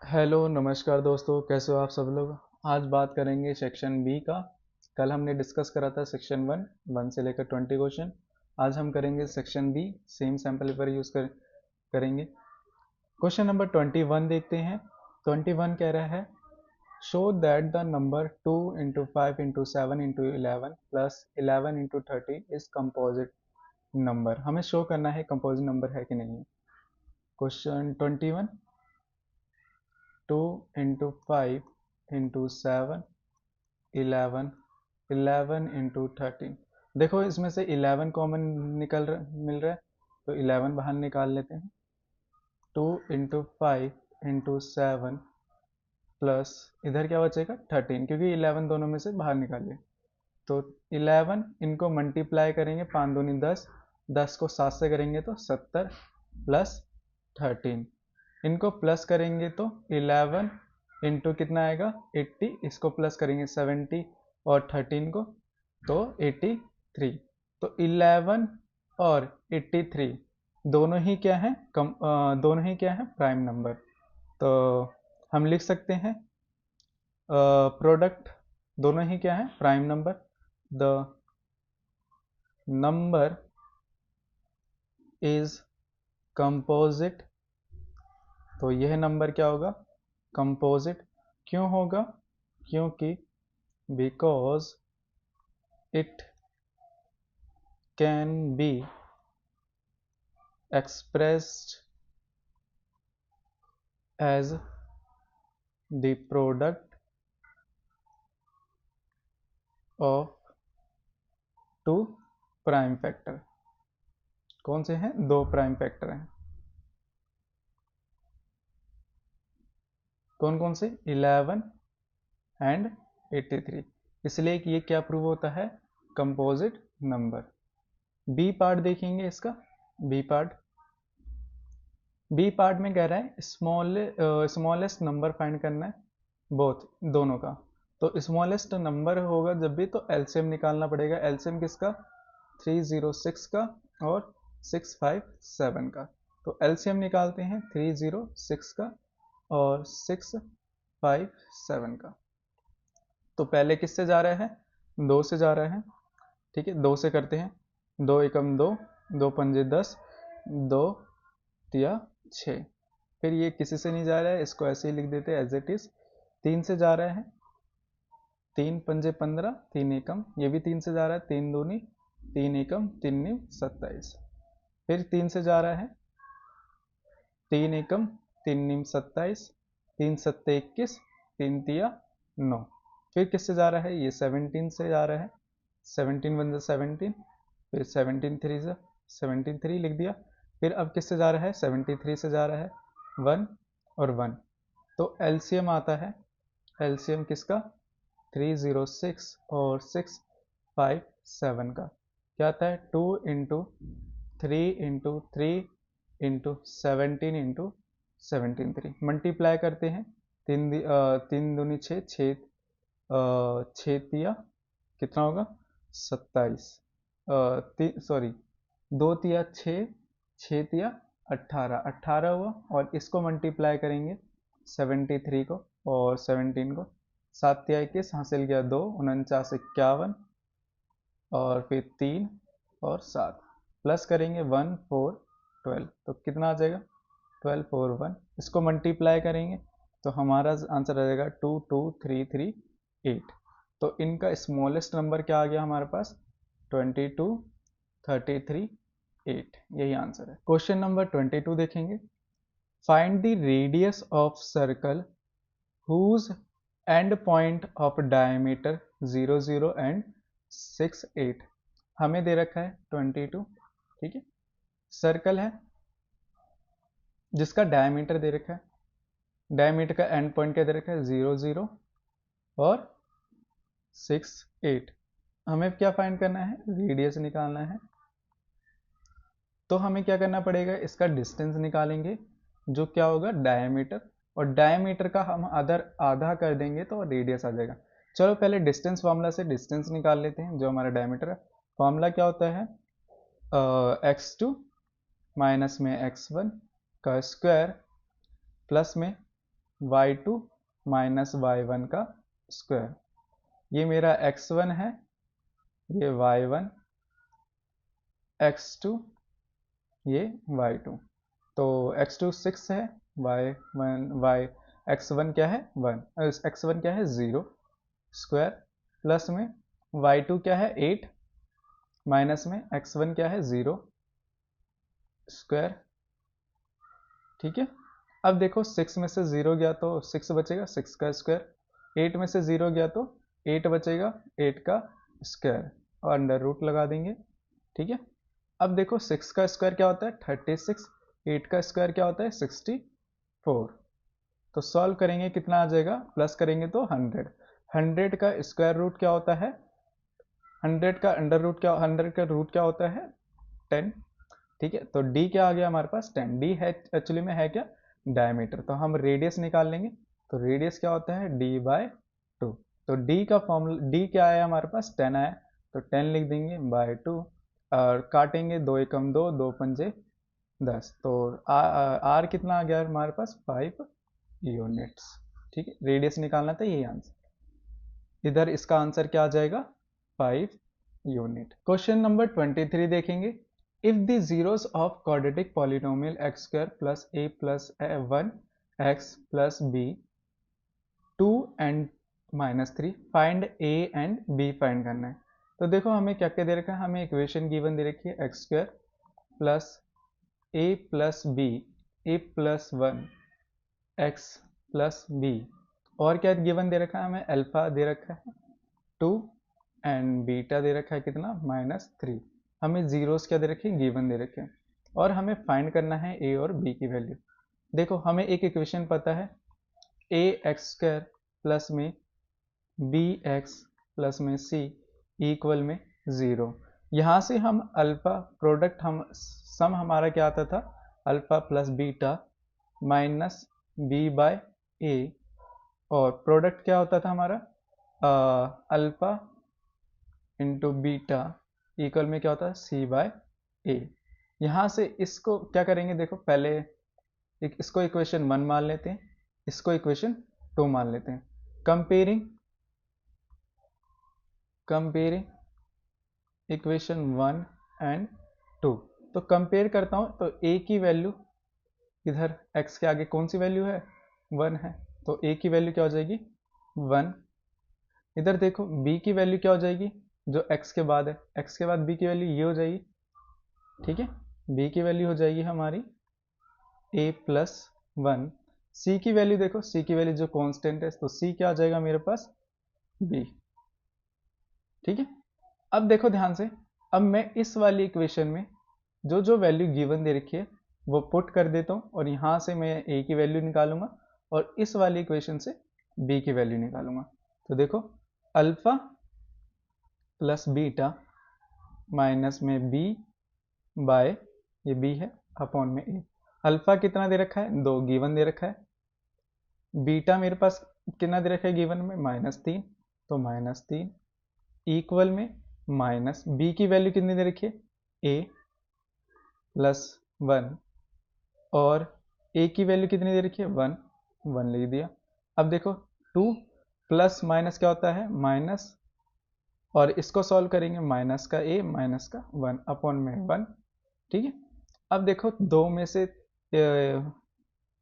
Hello नमस्कार दोस्तों, कैसे हो आप सब लोग। आज बात करेंगे सेक्शन बी का। कल हमने डिस्कस करा था सेक्शन वन से लेकर 20 क्वेश्चन। आज हम करेंगे section B, same sample paper use करेंगे। क्वेश्चन नंबर 21 देखते हैं। 21 कह रहा है show that the number 2 into 5 into 7 into 11 plus 11 into 30 is composite number. हमें शो करना है कंपोजिट नंबर है कि नहीं है। Question 21, 2 into 5 into 7 11 11 into 13। देखो इसमें से 11 कॉमन मिल रहा है, तो 11 बाहर निकाल लेते हैं। 2 इंटू 5 इंटू 7 प्लस इधर क्या बचेगा 13, क्योंकि 11 दोनों में से बाहर निकालिए। तो 11 इनको मल्टीप्लाई करेंगे, 5 दूनी 10, 10 को 7 से करेंगे तो 70 प्लस 13। इनको प्लस करेंगे तो 11 इंटू कितना आएगा 80, इसको प्लस करेंगे 70 और 13 को तो 83। तो 11 और 83 दोनों ही क्या है दोनों ही क्या है प्राइम नंबर। तो हम लिख सकते हैं प्रोडक्ट दोनों ही क्या है prime number. The number is composite. तो यह नंबर क्या होगा कंपोजिट। क्यों होगा, क्योंकि because it can be expressed as the product of two prime factor। कौन से हैं, दो प्राइम फैक्टर हैं। कौन कौन से 11 एंड 83, इसलिए कि ये क्या प्रूव होता है कंपोजिट नंबर। बी पार्ट देखेंगे इसका। बी पार्ट बी पार्ट में कह रहा है स्मॉलेस्ट नंबर फाइंड करना है, बोथ दोनों का। तो स्मॉलेस्ट नंबर होगा जब भी तो एलसीएम निकालना पड़ेगा। एलसीएम किसका 306 का और 657 का। तो एलसीएम निकालते हैं 306 का और 657 का। तो पहले किससे जा रहा है 2 से जा रहा है, ठीक है 2 से करते हैं। 2 एकम 2, 2 पंजे 10, 2 तिया 6। फिर ये किसी से नहीं जा रहा है, इसको ऐसे ही लिख देते हैं एज इट इज। 3 से जा रहा है, 3 पंजे 15, 3 एकम, ये भी 3 से जा रहा है, 3 दूनी 3 एकम 3 न्यू 27। फिर 3 से जा रहा है, 3 एकम 3 न्यू 27, 3 सत्ते 21, 3 तिया 9। फिर किससे जा रहा है, ये 17 से जा रहा है, 17 वन जा 17, फिर 17 3 जा 17 3 लिख दिया। फिर अब किससे जा रहा है 73 से जा रहा है 1 और 1। तो एलसीएम आता है, एलसीएम किसका 306 और 657 का क्या आता है 2 into 3 into 3 into 17 into 17 3 multiply करते हैं। 3 दूनी 6, 6 तिया कितना होगा 27, सॉरी 2 तिया 6, 6 तिया 18, 18 हुआ। और इसको मल्टीप्लाई करेंगे 73 को और 17 को। 7 तिया 21 हासिल गया 2, 49 51 और फिर 3 और 7 प्लस करेंगे 1 4 12, तो कितना आ जाएगा 12 4 1। इसको मल्टीप्लाई करेंगे तो हमारा आंसर आ जाएगा 2 2 3 3 8। तो इनका स्मॉलेस्ट नंबर क्या आ गया हमारे पास 22 33 8, यही आंसर है। क्वेश्चन नंबर 22 देखेंगे। Find the radius of circle whose end point of diameter 0 0 and 6 8। हमें दे रखा है 22, ठीक है। सर्कल है जिसका डायमीटर दे रखा है, डायमीटर का एंड पॉइंट क्या दे रखा है 0 0 और 6 8। हमें क्या फाइंड करना है रेडियस निकालना है। तो हमें क्या करना पड़ेगा, इसका डिस्टेंस निकालेंगे जो क्या होगा डायमीटर, और डायमीटर का हम आधा कर देंगे तो रेडियस आ जाएगा। चलो पहले डिस्टेंस फार्मूला से डिस्टेंस निकाल लेते हैं। जो हमारा डायमीटर है फार्मूला क्या होता है x2 माइनस में x1 का स्क्वायर प्लस में y2 माइनस y1 का स्क्वायर। ये मेरा x1 है, ये y1, x2, ये y2। तो x2 6 है, x1 क्या है 1, x1 क्या है 0 स्क्वायर, प्लस में y2 क्या है 8, माइनस में x1 क्या है 0 स्क्वायर। ठीक है, अब देखो 6 में से 0 गया तो 6 बचेगा, 6 का स्क्वायर। 8 में से 0 गया तो 8 बचेगा, 8 का स्क्वायर, और अंडर रूट लगा देंगे। ठीक है, अब देखो 6 का स्क्वायर क्या होता है 36, 8 का स्क्वायर क्या होता है 64। तो सॉल्व करेंगे कितना आ जाएगा, प्लस करेंगे तो 100। 100 का स्क्वायर रूट क्या होता है, 100 का अंडर रूट क्या, 100 का रूट क्या होता है 10। ठीक है, तो d क्या आ गया हमारे पास 10। d है एक्चुअली में है क्या डायमीटर, तो हम रेडियस निकाल लेंगे। तो रेडियस क्या होता है d/2। तो d का फॉर्मूला, d क्या आया हमारे पास 10 आया, तो 10 लिख देंगे बाय 2, और काटेंगे 2 एकम 2, 2 पंजे 10, तो r कितना आ गया हमारे पास 5 यूनिट्स। ठीक है, रेडियस निकालना था, यही आंसर। इधर इसका आंसर क्या आ जाएगा 5 यूनिट। क्वेश्चन नंबर 23 देखेंगे। If the zeros of quadratic polynomial x square plus a plus 1 x plus b 2 and minus 3 find a and b find करना है। तो देखो हमें क्या क्या दे रखा है, हमें इक्वेशन गिवन दे रखी है x square plus a plus b, a plus 1 x plus b, और क्या गिवन दे रखा है, हमें अल्फा दे रखा है 2 एंड बीटा दे रखा है कितना -3। हमें जीरोस क्या दे रखे हैं गिवन दे रखे हैं, और हमें फाइंड करना है a और b की वैल्यू। देखो हमें एक इक्वेशन पता है a एक्स स्क्वायर प्लस में b एक्स प्लस में c इक्वल में 0। यहाँ से हम अल्फा प्रोडक्ट, हम सम हमारा क्या आता था alpha plus beta minus b/a, और प्रोडक्ट क्या होता था हमारा अल्फा इंटू बीटा इक्वल में क्या होता है c/a। यहाँ से इसको क्या करेंगे, देखो पहले इसको इक्वेशन 1 मान लेते हैं, इसको इक्वेशन 2 मान लेते हैं। Comparing equation 1 and 2। तो कंपेयर करता हूँ, तो a की वैल्यू इधर x के आगे कौन सी वैल्यू है 1 है, तो a की वैल्यू क्या हो जाएगी 1। इधर देखो b की वैल्यू क्या हो जाएगी, जो x के बाद है, x के बाद b की वैल्यू ये हो जाएगी। ठीक है, b की वैल्यू हो जाएगी हमारी a प्लस 1। c की वैल्यू देखो, c की वैल्यू जो कांस्टेंट है, तो c क्या आ जाएगा मेरे पास b। ठीक है, अब देखो ध्यान से, अब मैं इस वाली इक्वेशन में जो जो वैल्यू गिवन दे रखी है वो पुट कर देता हूँ, और यहाँ से मैं a की वैल्यू निकालूंगा, और इस वाली इक्वेशन से b की वैल्यू निकालूंगा। तो देखो अल्फा प्लस बीटा माइनस में b बाय, ये b है अपॉन में a। अल्फा कितना दे रखा है 2 गिवन दे रखा है, बीटा मेरे पास कितना दे रखा है गिवन में -3, तो -3 इक्वल में माइनस b की वैल्यू कितनी दे रखी है a प्लस 1, और a की वैल्यू कितनी दे रखी है 1, 1 लिख दिया। अब देखो 2 प्लस माइनस क्या होता है माइनस, और इसको सॉल्व करेंगे माइनस का a माइनस का 1 अपॉन में 1। ठीक है, अब देखो 2 में से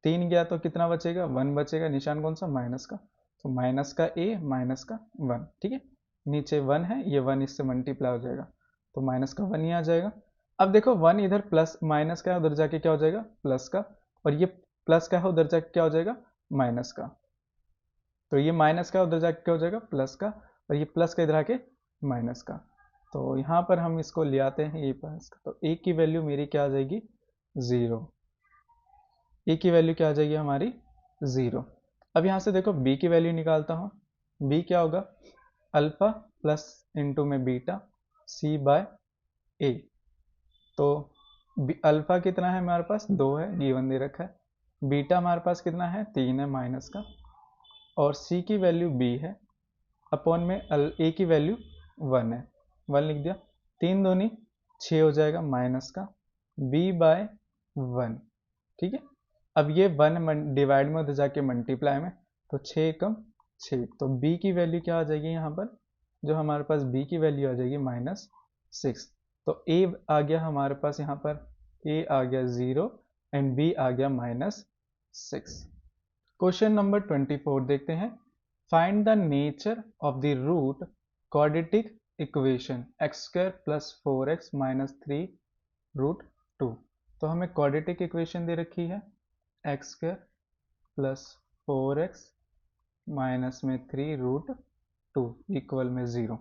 3 गया तो कितना बचेगा 1 बचेगा, निशान कौन सा माइनस का, तो माइनस का a माइनस का 1। ठीक है, नीचे 1 है, ये 1 इससे मल्टीप्लाई हो जाएगा, तो माइनस का 1 ही आ जाएगा। अब देखो 1 इधर प्लस माइनस का है, उधर जाके क्या हो जाएगा प्लस का, और ये प्लस का है उधर जाके क्या हो जाएगा माइनस का, तो ये माइनस का उधर जाके क्या हो जाएगा प्लस का, और ये प्लस का इधर आके माइनस का। तो यहाँ पर हम इसको ले आते हैं ए प्लस का, तो ए की वैल्यू मेरी क्या आ जाएगी 0। ए की वैल्यू क्या आ जाएगी हमारी 0। अब यहाँ से देखो बी की वैल्यू निकालता हूँ, बी क्या होगा अल्फा प्लस इंटू में बीटा c/a। तो अल्फा कितना है हमारे पास 2 है गिवन दे रखा है, बीटा हमारे पास कितना है 3 है माइनस का, और c की वैल्यू b है अपॉन में a की वैल्यू 1 है, 1 लिख दिया। 3 दूनी 6 हो जाएगा माइनस का b/1। ठीक है, अब ये 1 डिवाइड में उधर जाके मल्टीप्लाई में, तो 6 कम 6, तो b की वैल्यू क्या आ जाएगी यहाँ पर, जो हमारे पास b की वैल्यू आ जाएगी -6। तो a आ गया हमारे पास यहाँ पर, a आ गया 0 एंड b आ गया -6। क्वेश्चन नंबर 24 देखते हैं। Find the nature of the root quadratic equation x² + 4x - 3 √2। तो हमें क्वाड्रेटिक इक्वेशन दे रखी है x² + 4x - 3 √2 इक्वल में 0।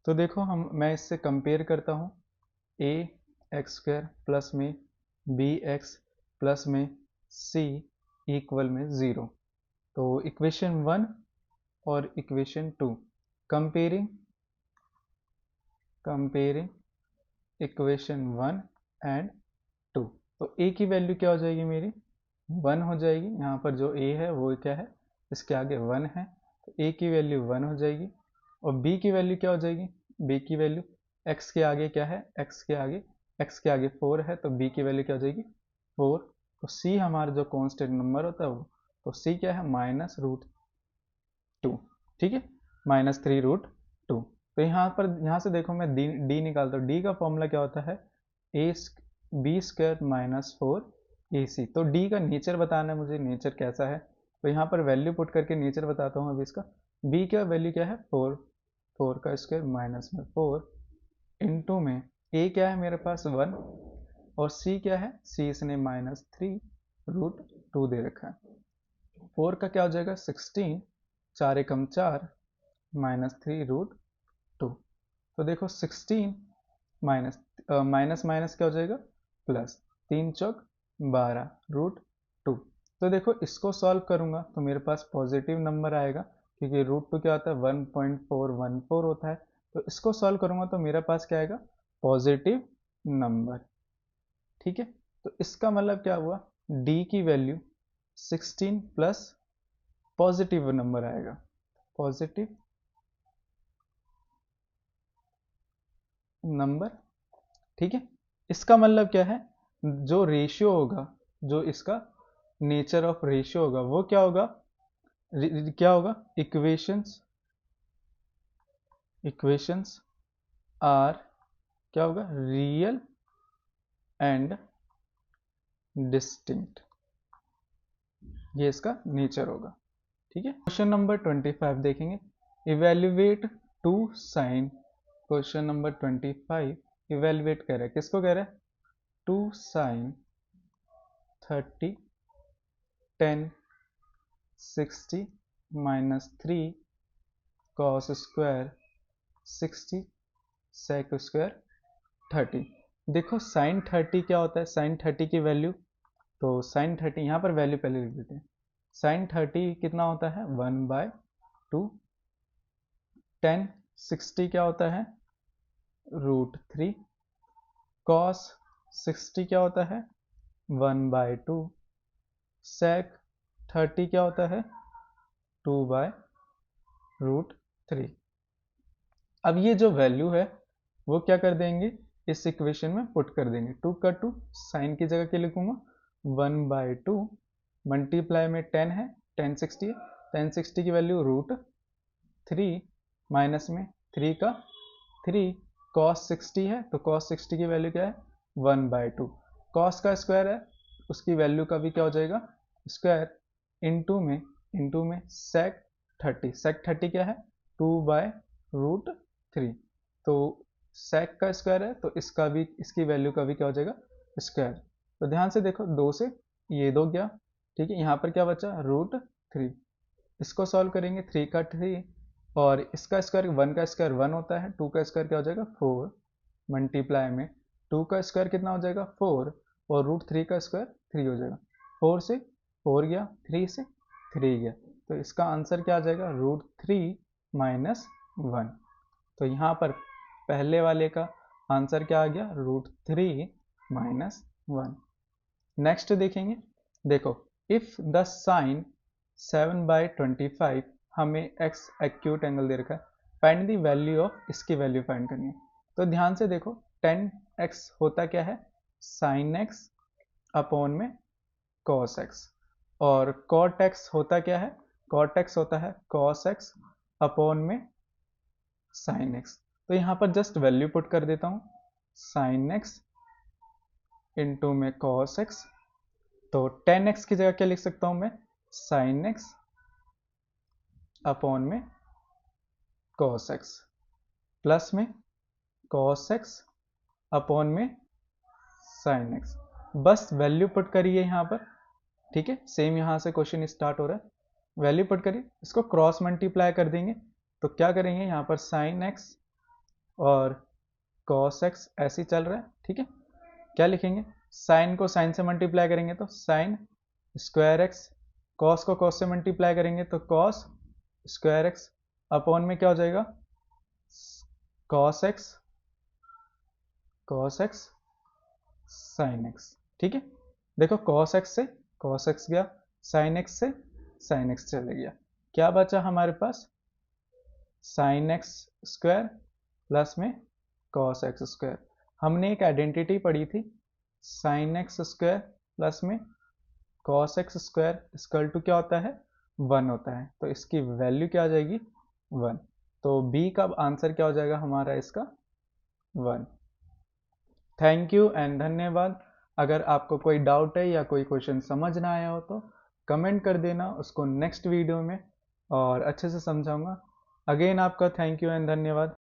तो देखो मैं इससे कंपेयर करता हूँ, a x² प्लस में bx प्लस में c इक्वल में 0। तो इक्वेशन 1 और इक्वेशन 2, कंपेयरिंग इक्वेशन 1 एंड 2। तो a की वैल्यू क्या हो जाएगी मेरी, 1 हो जाएगी। यहाँ पर जो a है वो क्या है, इसके आगे 1 है, तो a की वैल्यू 1 हो जाएगी। और b की वैल्यू क्या हो जाएगी, b की वैल्यू x के आगे क्या है, x के आगे 4 है, तो b की वैल्यू क्या हो जाएगी 4। तो c हमारा जो कांस्टेंट नंबर होता है वो, तो c क्या है -√2, ठीक है, -3 √2। तो यहाँ से देखो मैं d निकालता हूँ, d का फॉर्मूला क्या होता है, b² - 4ac। तो d का नेचर बताना है मुझे, नेचर कैसा है, तो यहाँ पर वैल्यू पुट करके नेचर बताता हूँ अभी इसका। b का वैल्यू क्या है 4 का स्क्वायर माइनस में 4 इंटू में a क्या है मेरे पास 1 और c क्या है, c इसने -3 √2 दे रखा है। 4 का क्या हो जाएगा 16, 4 एकम 4 -3 √2। तो देखो 16 माइनस क्या हो जाएगा प्लस, 3 चौक 12 √2। तो देखो इसको सॉल्व करूंगा तो मेरे पास पॉजिटिव नंबर आएगा, क्योंकि √2 क्या होता है 1.414 होता है। तो इसको सॉल्व करूंगा तो मेरे पास क्या आएगा, पॉजिटिव नंबर, ठीक है। तो इसका मतलब क्या हुआ, d की वैल्यू 16 प्लस पॉजिटिव नंबर आएगा, पॉजिटिव नंबर, ठीक है। इसका मतलब क्या है, जो रेशियो होगा, जो इसका नेचर ऑफ रेशियो होगा वो क्या होगा, इक्वेशंस आर क्या होगा, रियल एंड डिस्टिंक्ट, ये इसका नेचर होगा, ठीक है। क्वेश्चन नंबर 25 देखेंगे, evaluate 2 sine. Question number 25 evaluate कह रहा है, किसको कह रहा है, 2 sine 30 10 60 -3 cos square 60 sec square 30। देखो साइन 30 क्या होता है, साइन 30 की वैल्यू, तो साइन 30 यहाँ पर वैल्यू पहले लिख देते हैं। साइन 30 कितना होता है 1/2, 10 60 क्या होता है √3, cos 60 क्या होता है 1/2, sec 30 क्या होता है 2/√3। अब ये जो वैल्यू है वो क्या कर देंगे, इस इक्वेशन में पुट कर देंगे। 2 का 2 साइन की जगह क्या लिखूंगा 1/2 मल्टीप्लाई में 10 है, 10 60 है, 10 60 की वैल्यू √3 माइनस में 3 का 3 cos 60 है, तो cos 60 की वैल्यू क्या है 1/2, cos का स्क्वायर है उसकी वैल्यू का भी क्या हो जाएगा स्क्वायर, इंटू में sec 30 क्या है 2/√3। तो sec का स्क्वायर है तो इसकी वैल्यू का भी क्या हो जाएगा स्क्वायर। तो ध्यान से देखो 2 से ये 2 गया, ठीक है, यहाँ पर क्या बचा √3। इसको सॉल्व करेंगे 3 का 3 और इसका स्क्वायर 1 का स्क्वायर 1 होता है, 2 का स्क्वायर क्या हो जाएगा 4 मल्टीप्लाई में 2 का स्क्वायर कितना हो जाएगा 4 और √3 का स्क्वायर 3 हो जाएगा, 4 से 4 गया, 3 से 3 गया, तो इसका आंसर क्या आ जाएगा √3 - 1। तो यहाँ पर पहले वाले का आंसर क्या आ गया √3 - 1। नेक्स्ट देखेंगे, देखो इफ द साइन 7/25, हमें x एक्यूट एंगल दे रखा है, फाइंड द वैल्यू ऑफ, इसकी वैल्यू फाइंड करनी है। तो ध्यान से देखो 10x होता क्या है sin x अपॉन में cos x, और cot x होता क्या है, cot x होता है cos x अपॉन में sin x। तो यहाँ पर जस्ट वैल्यू पुट कर देता हूँ, sin x इंटू में cos x, तो tan x की जगह क्या लिख सकता हूँ मैं, sin x अपॉन में cos x प्लस में cos x अपॉन में sin x। बस वैल्यू पुट करिए यहाँ पर, ठीक है। सेम यहाँ से क्वेश्चन स्टार्ट हो रहा है, वैल्यू पुट करिए, इसको क्रॉस मल्टीप्लाई कर देंगे तो क्या करेंगे, यहाँ पर sin x और cos x ऐसे ही चल रहा है, ठीक है। क्या लिखेंगे, साइन को साइन से मल्टीप्लाई करेंगे तो साइन स्क्वायर एक्स, कॉस को कॉस से मल्टीप्लाई करेंगे तो कॉस स्क्वायर एक्स अपॉन में क्या हो जाएगा, कॉस एक्स साइन एक्स, ठीक है। देखो कॉस एक्स से कॉस एक्स गया, साइन एक्स से साइन एक्स चले गया, क्या बचा हमारे पास, साइन एक्स स्क्वायर प्लस में कॉस एक्स स्क्वायर। हमने एक आइडेंटिटी पढ़ी थी, साइन एक्स स्क्वायर प्लस में cos x square equal to क्या होता है, 1 होता है। तो इसकी वैल्यू क्या आ जाएगी, 1। तो बी का आंसर क्या हो जाएगा हमारा इसका, 1। थैंक यू एंड धन्यवाद। अगर आपको कोई डाउट है या कोई क्वेश्चन समझ ना आया हो तो कमेंट कर देना, उसको नेक्स्ट वीडियो में और अच्छे से समझाऊंगा। अगेन आपका थैंक यू एंड धन्यवाद।